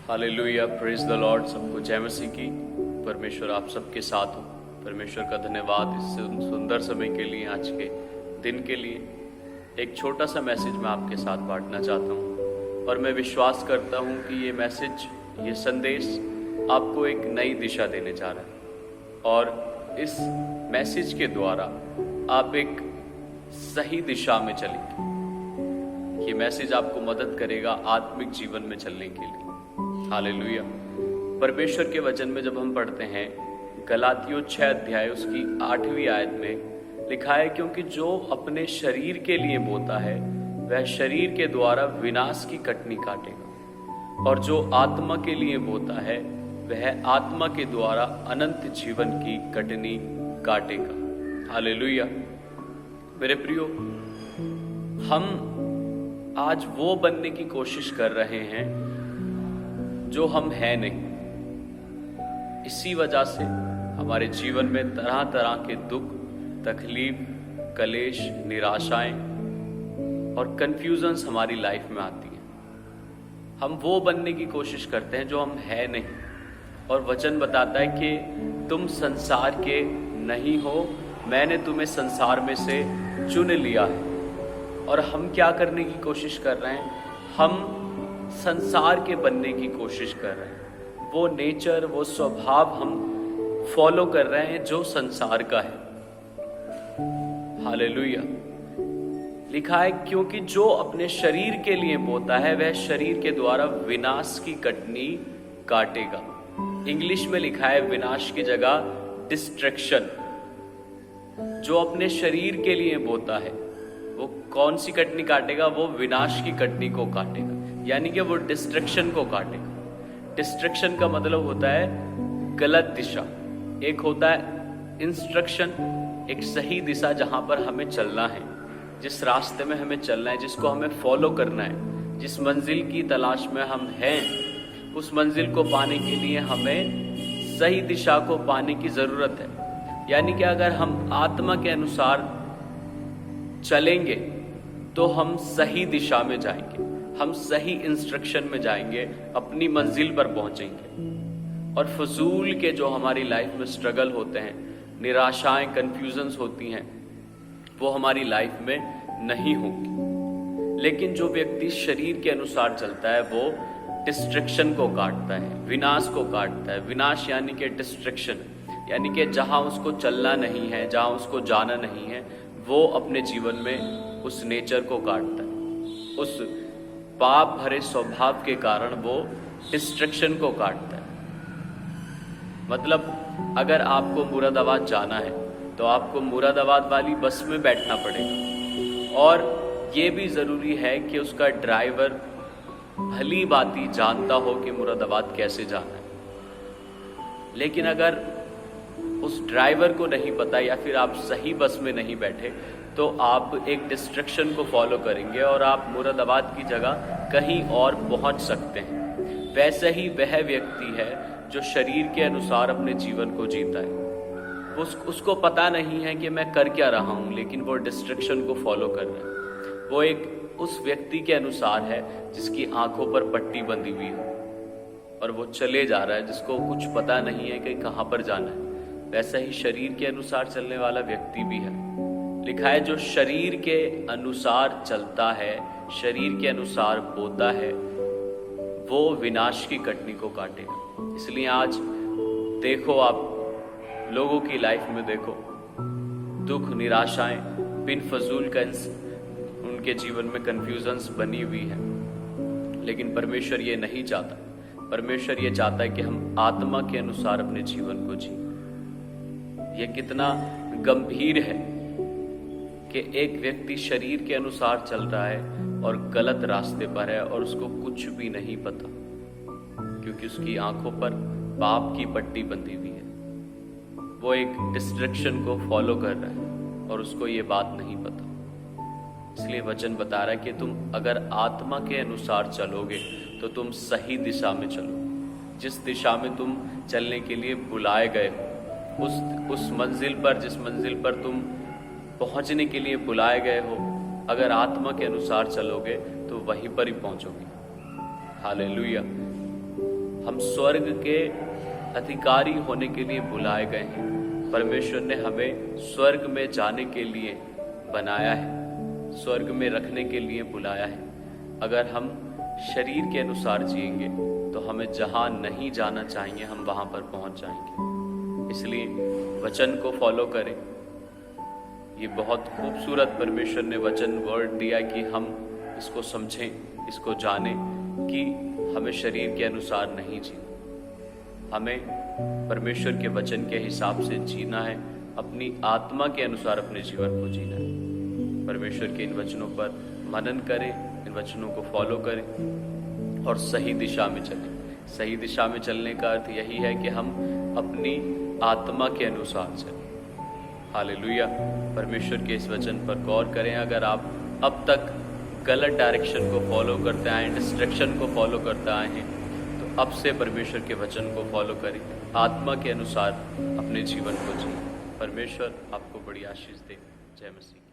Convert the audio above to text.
Hallelujah, praise the Lord. सबको जय मसीह की। परमेश्वर आप सबके साथ हो। परमेश्वर का धन्यवाद इस सुंदर समय के लिए, आज के दिन के लिए। एक छोटा सा मैसेज मैं आपके साथ बांटना चाहता हूँ और मैं विश्वास करता हूँ कि ये मैसेज, ये संदेश आपको एक नई दिशा देने जा रहा है और इस मैसेज के द्वारा आप एक सही दिशा में चलेंगे। ये मैसेज आपको मदद करेगा आत्मिक जीवन में चलने के लिए। हालेलुया। परमेश्वर के वचन में जब हम पढ़ते हैं गलातियों 6 अध्याय उसकी 8वीं आयत में लिखा है, क्योंकि जो अपने शरीर के लिए बोता है वह शरीर के द्वारा विनाश की कटनी काटेगा, और जो आत्मा के लिए बोता है वह आत्मा के द्वारा अनंत जीवन की कटनी काटेगा। हालेलुया। मेरे प्रियो, हम आज वो बनने की कोशिश कर रहे हैं जो हम हैं नहीं। इसी वजह से हमारे जीवन में तरह तरह के दुख, तकलीफ, कलेश, निराशाएं और कंफ्यूजन्स हमारी लाइफ में आती हैं। हम वो बनने की कोशिश करते हैं जो हम हैं नहीं, और वचन बताता है कि तुम संसार के नहीं हो, मैंने तुम्हें संसार में से चुन लिया है। और हम क्या करने की कोशिश कर रहे हैं? हम संसार के बनने की कोशिश कर रहे हैं। वो नेचर, वो स्वभाव हम फॉलो कर रहे हैं जो संसार का है। हालेलुया। लिखा है, क्योंकि जो अपने शरीर के लिए बोता है वह शरीर के द्वारा विनाश की कटनी काटेगा। इंग्लिश में लिखा है विनाश की जगह डिस्ट्रक्शन। जो अपने शरीर के लिए बोता है वो कौन सी कटनी काटेगा? वो विनाश की कटनी को काटेगा, यानी कि वो डिस्ट्रक्शन को काटेगा। डिस्ट्रक्शन का मतलब होता है गलत दिशा। एक होता है इंस्ट्रक्शन, एक सही दिशा जहां पर हमें चलना है, जिस रास्ते में हमें चलना है, जिसको हमें फॉलो करना है, जिस मंजिल की तलाश में हम हैं, उस मंजिल को पाने के लिए हमें सही दिशा को पाने की जरूरत है। यानी कि अगर हम आत्मा के अनुसार चलेंगे तो हम सही दिशा में जाएंगे, हम सही इंस्ट्रक्शन में जाएंगे, अपनी मंजिल पर पहुंचेंगे। और फजूल के जो हमारी लाइफ में स्ट्रगल होते हैं, निराशाएं, कंफ्यूजन्स होती हैं, वो हमारी लाइफ में नहीं होंगी। लेकिन जो व्यक्ति शरीर के अनुसार चलता है वो डिस्ट्रक्शन को काटता है, विनाश को काटता है। विनाश यानी कि डिस्ट्रक्शन, यानी कि जहां उसको चलना नहीं है, जहां उसको जाना नहीं है, वो अपने जीवन में उस नेचर को काटता है। उस पाप भरे स्वभाव के कारण वो डिस्ट्रक्शन को काटता है। मतलब अगर आपको मुरादाबाद जाना है तो आपको मुरादाबाद वाली बस में बैठना पड़ेगा, और ये भी ज़रूरी है कि उसका ड्राइवर भली भांति जानता हो कि मुरादाबाद कैसे जाना है। लेकिन अगर उस ड्राइवर को नहीं पता या फिर आप सही बस में नहीं बैठे तो आप एक डिस्ट्रक्शन को फॉलो करेंगे और आप मुरादाबाद की जगह कहीं और पहुंच सकते हैं। वैसे ही वह व्यक्ति है जो शरीर के अनुसार अपने जीवन को जीता है। उसको पता नहीं है कि मैं कर क्या रहा हूं, लेकिन वो डिस्ट्रक्शन को फॉलो कर रहा है। वो एक उस व्यक्ति के अनुसार है जिसकी आंखों पर पट्टी बंधी हुई है और वो चले जा रहा है, जिसको कुछ पता नहीं है कि कहां पर जाना है। वैसा ही शरीर के अनुसार चलने वाला व्यक्ति भी है। लिखा है, जो शरीर के अनुसार चलता है, शरीर के अनुसार बोता है, वो विनाश की कटनी को काटेगा। इसलिए आज देखो, आप लोगों की लाइफ में देखो, दुख, निराशाएं, बिन फजूल का उनके जीवन में कंफ्यूजन्स बनी हुई है। लेकिन परमेश्वर ये नहीं चाहता। परमेश्वर ये चाहता है कि हम आत्मा के अनुसार अपने जीवन को जिए। ये कितना गंभीर है कि एक व्यक्ति शरीर के अनुसार चल रहा है और गलत रास्ते पर है और उसको कुछ भी नहीं पता, क्योंकि उसकी आंखों पर पाप की पट्टी बंधी हुई है। वो एक डिस्ट्रक्शन को फॉलो कर रहा है और उसको ये बात नहीं पता। इसलिए वचन बता रहा है कि तुम अगर आत्मा के अनुसार चलोगे तो तुम सही दिशा में चलो। जिस दिशा में तुम चलने के लिए बुलाए गए हो, उस मंजिल पर, जिस मंजिल पर तुम पहुंचने के लिए बुलाए गए हो, अगर आत्मा के अनुसार चलोगे तो वहीं पर ही पहुंचोगे। हालेलुया। हम स्वर्ग के अधिकारी होने के लिए बुलाए गए हैं। परमेश्वर ने हमें स्वर्ग में जाने के लिए बनाया है, स्वर्ग में रखने के लिए बुलाया है। अगर हम शरीर के अनुसार जिएंगे तो हमें जहाँ नहीं जाना चाहिए हम वहाँ पर पहुँच जाएंगे। इसलिए वचन को फॉलो करें। ये बहुत खूबसूरत परमेश्वर ने वचन वर्ड दिया कि हम इसको समझें, इसको जानें कि हमें शरीर के अनुसार नहीं जीना, हमें परमेश्वर के वचन के हिसाब से जीना है, अपनी आत्मा के अनुसार अपने जीवन को जीना है। परमेश्वर के इन वचनों पर मनन करें, इन वचनों को फॉलो करें और सही दिशा में चलें। सही दिशा में चलने का अर्थ यही है कि हम अपनी आत्मा के अनुसार चलें। हालेलुया। परमेश्वर के इस वचन पर गौर करें। अगर आप अब तक गलत डायरेक्शन को फॉलो करते आए, डिस्ट्रैक्शन को फॉलो करते आए हैं, तो अब से परमेश्वर के वचन को फॉलो करें, आत्मा के अनुसार अपने जीवन को जिए। परमेश्वर आपको बड़ी आशीष दे। जय मसीह।